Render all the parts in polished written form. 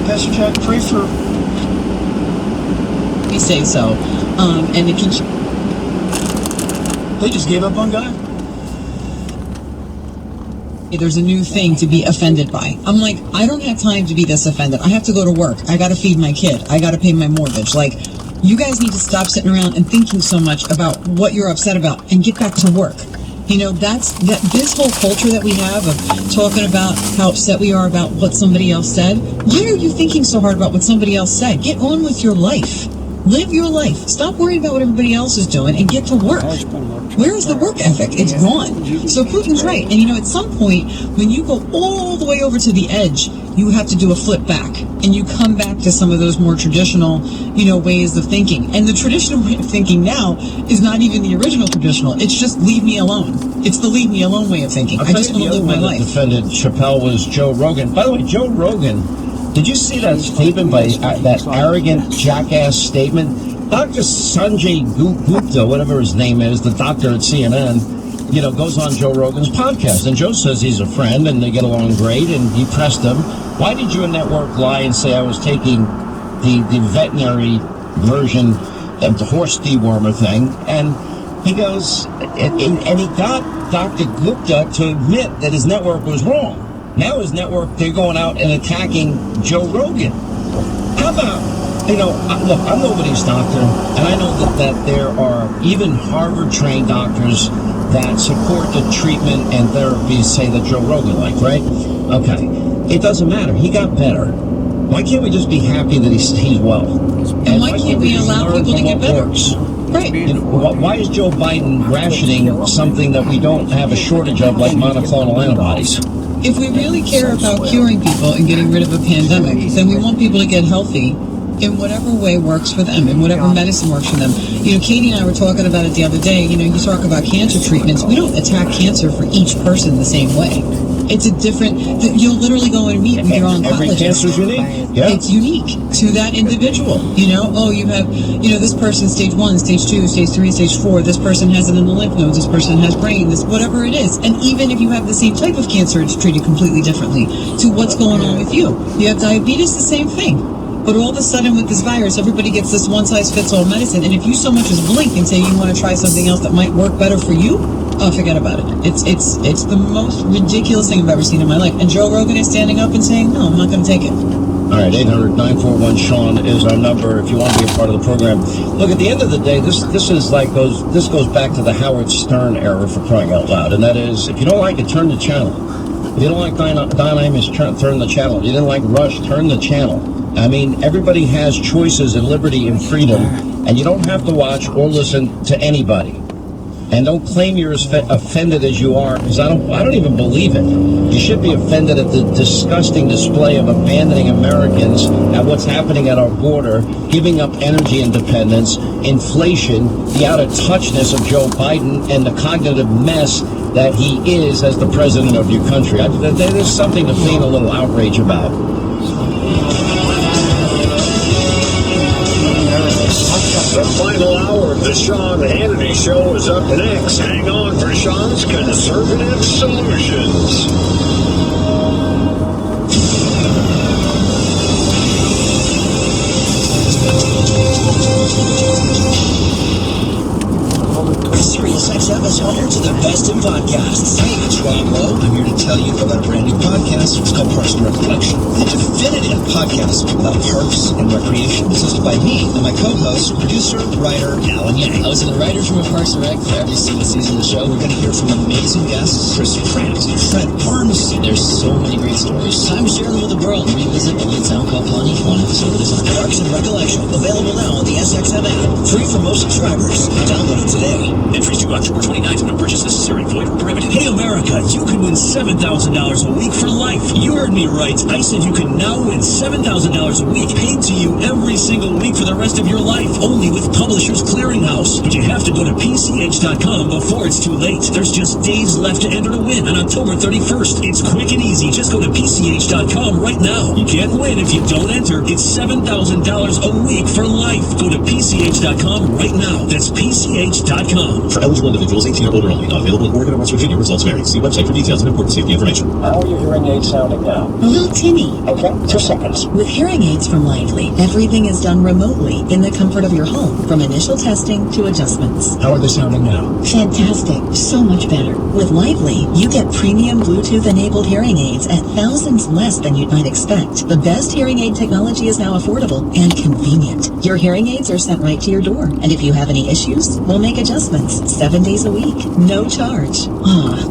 Pastor Jack, pray for... We say so. And it can... They just gave up on God. There's a new thing to be offended by. I'm like, I don't have time to be this offended. I have to go to work. I got to feed my kid. I got to pay my mortgage. Like, you guys need to stop sitting around and thinking so much about what you're upset about and get back to work. You know, this whole culture that we have of talking about how upset we are about what somebody else said. Why are you thinking so hard about what somebody else said? Get on with your life. Live your life. Stop worrying about what everybody else is doing and get to work. Where is the work ethic? It's gone. So Putin's right. And, you know, at some point, when you go all the way over to the edge, you have to do a flip back. And you come back to some of those more traditional, you know, ways of thinking. And the traditional way of thinking now is not even the original traditional. It's just leave me alone. It's the leave me alone way of thinking. I just want to live my life. The other one that defended Chappelle was Joe Rogan. By the way, Joe Rogan... Did you see that statement by that arrogant jackass statement? Dr. Sanjay Gupta, whatever his name is, the doctor at CNN, you know, goes on Joe Rogan's podcast. And Joe says he's a friend and they get along great. And he pressed him, why did your network lie and say I was taking the veterinary version of the horse dewormer thing? And he goes, and he got Dr. Gupta to admit that his network was wrong. Now his network, they're going out and attacking Joe Rogan. How about, you know, look, I'm nobody's doctor, and I know that there are even Harvard-trained doctors that support the treatment and therapies, say, that Joe Rogan like, right? Okay. It doesn't matter. He got better. Why can't we just be happy that he's well? And why can't we allow people to get better? Right. You know, why is Joe Biden rationing something that we don't have a shortage of, like monoclonal antibodies? If we really care about curing people and getting rid of a pandemic, then we want people to get healthy in whatever way works for them, in whatever medicine works for them. You know, Katie and I were talking about it the other day. You know, you talk about cancer treatments. We don't attack cancer for each person the same way. It's a different, you'll literally go and meet with your oncologist. Every cancer is unique. Yeah. It's unique to that individual. You know, oh, you have, you know, this person stage 1, stage 2, stage 3, stage 4. This person has it in the lymph nodes. This person has brain. This, whatever it is. And even if you have the same type of cancer, it's treated completely differently to what's going on with you. You have diabetes, the same thing. But all of a sudden with this virus, everybody gets this one-size-fits-all medicine. And if you so much as blink and say you want to try something else that might work better for you, oh, forget about it. It's the most ridiculous thing I've ever seen in my life. And Joe Rogan is standing up and saying, no, I'm not going to take it. All right, 800-941-SEAN is our number if you want to be a part of the program. Look, at the end of the day, this goes back to the Howard Stern era, for crying out loud. And that is, if you don't like it, turn the channel. If you don't like Don Imus, turn the channel. If you didn't like Rush, turn the channel. I mean, everybody has choices and liberty and freedom, and you don't have to watch or listen to anybody. And don't claim you're as offended as you are, because I don't even believe it. You should be offended at the disgusting display of abandoning Americans at what's happening at our border, giving up energy independence, inflation, the out-of-touchness of Joe Biden, and the cognitive mess that he is as the president of your country. There's something to feign a little outrage about. The final hour of the Sean Hannity Show is up next. Hang on for Sean's Conservative Solutions. SiriusXM is home to the best in podcasts. Hey, it's Rob Lowe. I'm here to tell you about a brand new podcast. It's called Parks and Recollection, the definitive podcast about parks and recreation. It's hosted by me and my co-host, producer, writer, Alan Yang. I was in the writers' room of Parks and Rec for every single season of the show. We're going to hear from amazing guests, Chris Pratt, Fred Arms. There's so many great stories. Time to share them with the world. Revisit a good sound called Pawnee. One episode at a time. Parks and Recollection, available now on the SXM app. Free for most subscribers. Download it today. Entries due October 29th. No purchase necessary. Void where prohibited. Hey, America, you could win $7,000 a week for life. You heard me right. I said you can now win $7,000 a week paid to you every single week for the rest of your life. Only with Publishers Clearinghouse. But you have to go to PCH.com before it's too late. There's just days left to enter to win on October 31st. It's quick and easy. Just go to PCH.com right now. You can't win if you don't enter. It's $7,000 a week for life. Go to PCH.com right now. That's PCH.com. For eligible individuals 18 or older only. Not available in Oregon or West Virginia. Results vary. See website for details and important safety information. How are your hearing aids sounding now? A little tinny. Okay, just happens. With hearing aids from Lively, everything is done remotely in the comfort of your home, from initial testing to adjustments. How are they sounding now? Fantastic. So much better. With Lively, you get premium Bluetooth-enabled hearing aids at thousands less than you might expect. The best hearing aid technology is now affordable and convenient. Your hearing aids are sent right to your door, and if you have any issues, we'll make adjustments 7 days a week. No charge.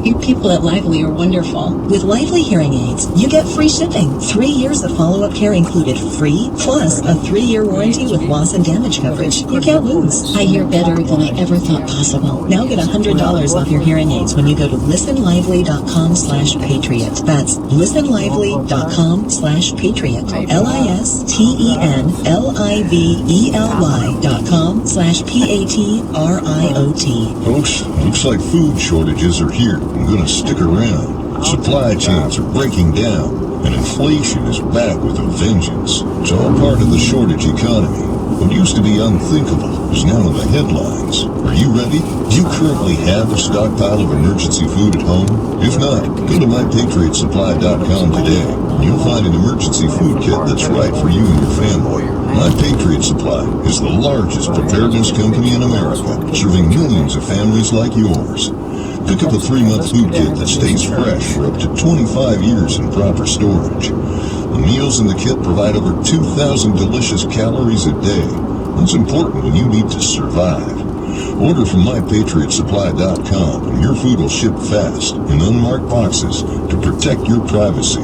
You people at Lively are wonderful. With Lively hearing aids, you get free shipping, 3 years of follow-up care included free, plus a 3-year warranty with loss and damage coverage. You can't lose. I hear better than I ever thought possible. Now get $100 off your hearing aids when you go to listenlively.com/patriot. That's listenlively.com/patriot. listenlively.com/patriot. Folks, looks like food shortages are here and gonna stick around. Supply chains are breaking down, and inflation is back with a vengeance. It's all part of the shortage economy. What used to be unthinkable is now in the headlines. Are you ready? Do you currently have a stockpile of emergency food at home? If not, go to mypatriotsupply.com today. You'll find an emergency food kit that's right for you and your family. My Patriot Supply is the largest preparedness company in America, serving millions of families like yours. Pick up a 3-month food kit that stays fresh for up to 25 years in proper storage. The meals in the kit provide over 2,000 delicious calories a day. That's important when you need to survive. Order from mypatriotsupply.com and your food will ship fast in unmarked boxes to protect your privacy.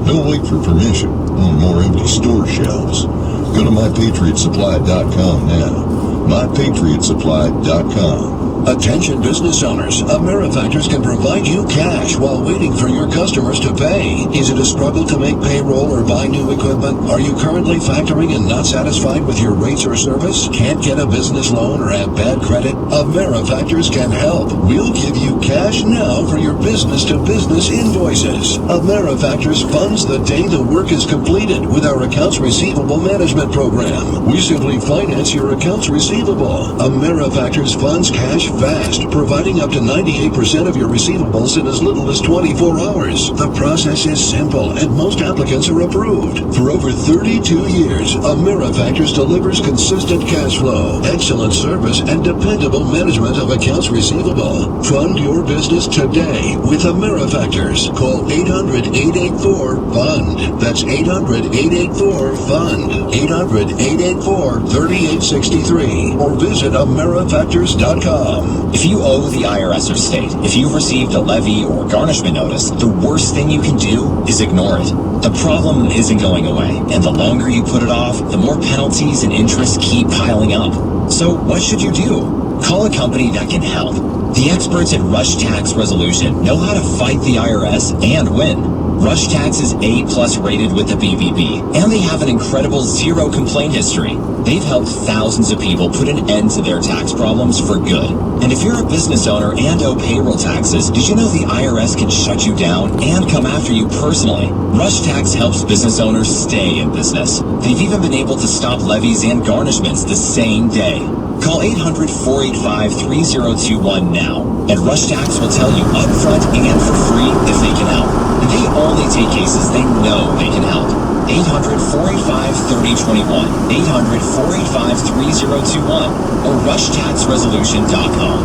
Don't wait for permission or more empty store shelves. Go to mypatriotsupply.com now. mypatriotsupply.com. Attention business owners, AmeriFactors can provide you cash while waiting for your customers to pay. Is it a struggle to make payroll or buy new equipment? Are you currently factoring and not satisfied with your rates or service? Can't get a business loan or have bad credit? AmeriFactors can help. We'll give you cash now for your business-to-business invoices. AmeriFactors funds the day the work is completed with our accounts receivable management program. We simply finance your accounts receivable. AmeriFactors funds cash fast, providing up to 98% of your receivables in as little as 24 hours. The process is simple, and most applicants are approved. For over 32 years, AmeriFactors delivers consistent cash flow, excellent service, and dependable management of accounts receivable. Fund your business today with AmeriFactors. Call 800-884-FUND. That's 800-884-FUND. 800-884-3863. Or visit AmeriFactors.com. If you owe the IRS or state, if you've received a levy or garnishment notice, the worst thing you can do is ignore it. The problem isn't going away, and the longer you put it off, the more penalties and interest keep piling up. So what should you do? Call a company that can help. The experts at Rush Tax Resolution know how to fight the IRS and win. Rush Tax is A+ rated with the BBB, and they have an incredible zero complaint history. They've helped thousands of people put an end to their tax problems for good. And if you're a business owner and owe payroll taxes, did you know the IRS can shut you down and come after you personally? Rush Tax helps business owners stay in business. They've even been able to stop levies and garnishments the same day. Call 800-485-3021 now, and Rush Tax will tell you upfront and for free if they can help. And they only take cases they know they can help. 800-485-3021, 800-485-3021, or rushtaxresolution.com.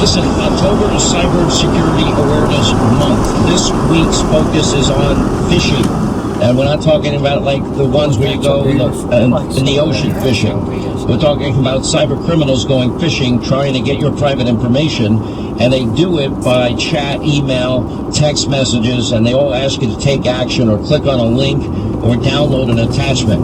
Listen, October is Cybersecurity Awareness Month. This week's focus is on phishing. And we're not talking about like the ones where you go in the ocean fishing. We're talking about cyber criminals going fishing, trying to get your private information, and they do it by chat, email, text messages, and they all ask you to take action or click on a link or download an attachment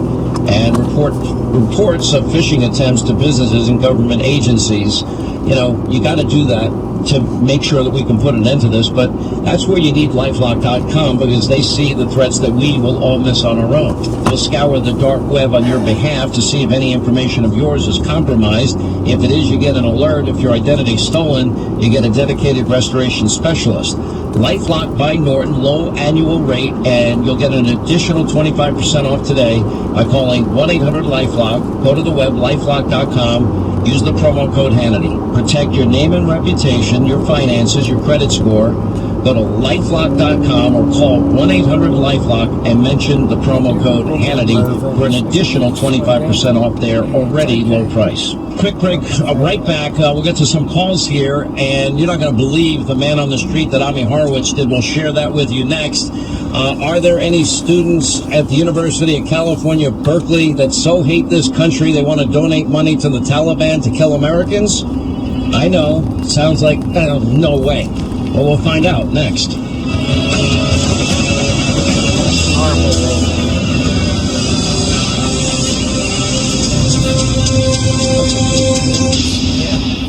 and reports of phishing attempts to businesses and government agencies. You know, you got to do that to make sure that we can put an end to this, but that's where you need LifeLock.com, because they see the threats that we will all miss on our own. They'll scour the dark web on your behalf to see if any information of yours is compromised. If it is, you get an alert. If your identity is stolen, you get a dedicated restoration specialist. LifeLock by Norton, low annual rate, and you'll get an additional 25% off today by calling 1-800-LifeLock. Go to the web, lifelock.com. Use the promo code Hannity. Protect your name and reputation, your finances, your credit score. Go to lifelock.com or call 1-800-LifeLock and mention the promo code Hannity for an additional 25% off their already low price. Quick break, right back. We'll get to some calls here, and you're not going to believe the man on the street that Ami Horowitz did. We'll share that with you next. Are there any students at the University of California, Berkeley, that so hate this country they want to donate money to the Taliban to kill Americans? I know. Sounds like, no way. Well, we'll find out next.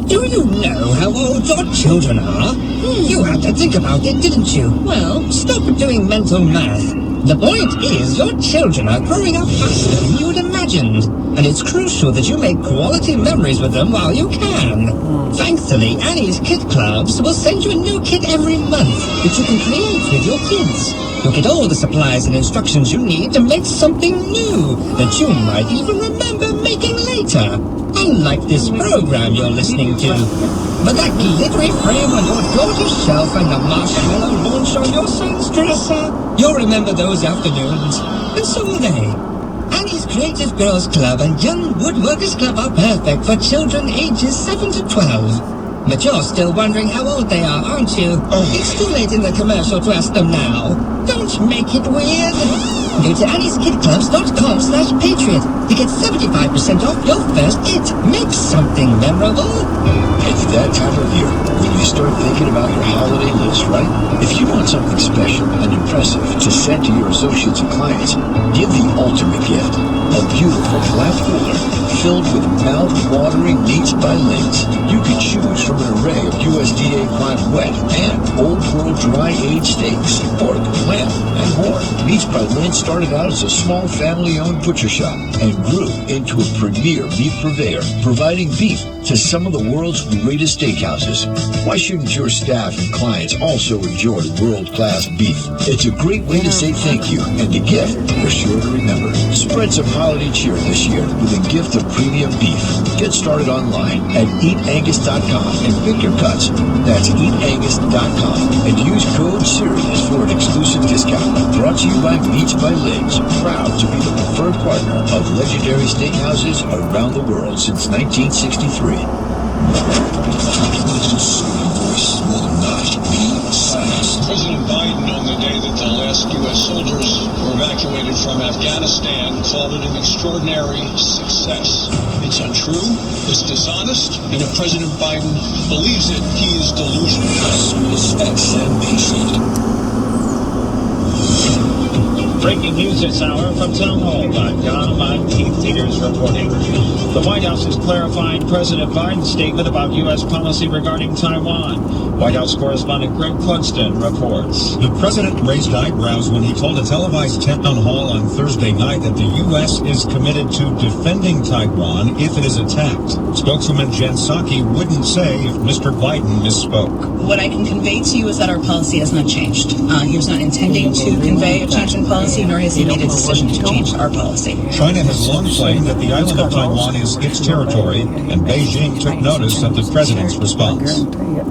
Do you know how old your children are? You had to think about it, didn't you? Well, stop doing mental math. The point is, your children are growing up faster than you had imagined, and it's crucial that you make quality memories with them while you can. Thankfully, Annie's Kid Clubs will send you a new kit every month that you can create with your kids. You'll get all the supplies and instructions you need to make something new that you might even remember making later. Unlike this program you're listening to. But that glittery frame on your gorgeous shelf and the marshmallow launch on your son's dresser, you'll remember those afternoons. And so will they. Annie's Creative Girls Club and Young Woodworkers Club are perfect for children ages 7 to 12. But you're still wondering how old they are, aren't you? It's too late in the commercial to ask them now. Don't make it weird. Go to annieskidclubs.com/patriot to get 75% off your first kit. Make something memorable. It's that time of year when you start thinking about your holiday list, right? If you want something special and impressive to send to your associates and clients, give the ultimate gift. A beautiful flat cooler filled with mouth-watering meats by Links. You can choose from an array of USDA Prime wet and Old World dry-aged steaks, pork, lamb, and more. Meats by Links started out as a small family-owned butcher shop and grew into a premier beef purveyor, providing beef to some of the world's greatest steakhouses. Why shouldn't your staff and clients also enjoy world-class beef? It's a great way to say thank you, and the gift you're sure to remember. Spread some holiday cheer this year with a gift of premium beef. Get started online at eatangus.com and pick your cuts. That's eatangus.com and use code SIRIUS for an exclusive discount. Brought to you by Meats by Lids, proud to be the preferred partner of legendary steakhouses around the world since 1963. President Biden, on the day that the last U.S. soldiers were evacuated from Afghanistan, called it an extraordinary success. It's untrue, it's dishonest, and if President Biden believes it, he is delusional. Breaking news this hour from townhall.com. I'm Keith Peters reporting. The White House is clarifying President Biden's statement about U.S. policy regarding Taiwan. White House correspondent Greg Clugston reports. The president raised eyebrows when he told a televised town hall on Thursday night that the U.S. is committed to defending Taiwan if it is attacked. Spokeswoman Jen Psaki wouldn't say if Mr. Biden misspoke. What I can convey to you is that our policy has not changed. He was not intending to convey a change in policy, nor has he made a decision to change our policy. China has long claimed that the island of Taiwan is its territory, and Beijing took notice of the president's response.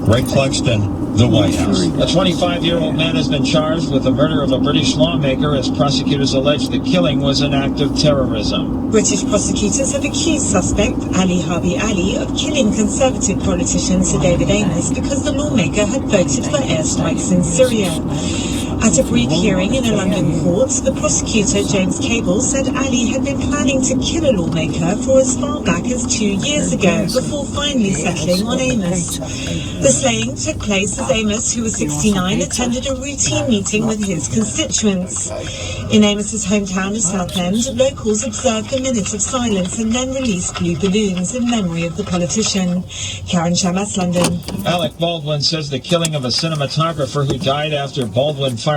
Greg Clugston, The White House. A 25-year-old man has been charged with the murder of a British lawmaker as prosecutors allege the killing was an act of terrorism. British prosecutors have accused suspect Ali Harbi Ali of killing Conservative politician Sir David Amess because the lawmaker had voted for airstrikes in Syria. At a brief hearing in a London court, the prosecutor, James Cable, said Ali had been planning to kill a lawmaker for as far back as 2 years ago, before finally settling on Amess. The slaying took place as Amess, who was 69, attended a routine meeting with his constituents. In Amess's hometown of Southend, locals observed a minute of silence and then released blue balloons in memory of the politician. Karen Shamas, London. Alec Baldwin says the killing of a cinematographer who died after Baldwin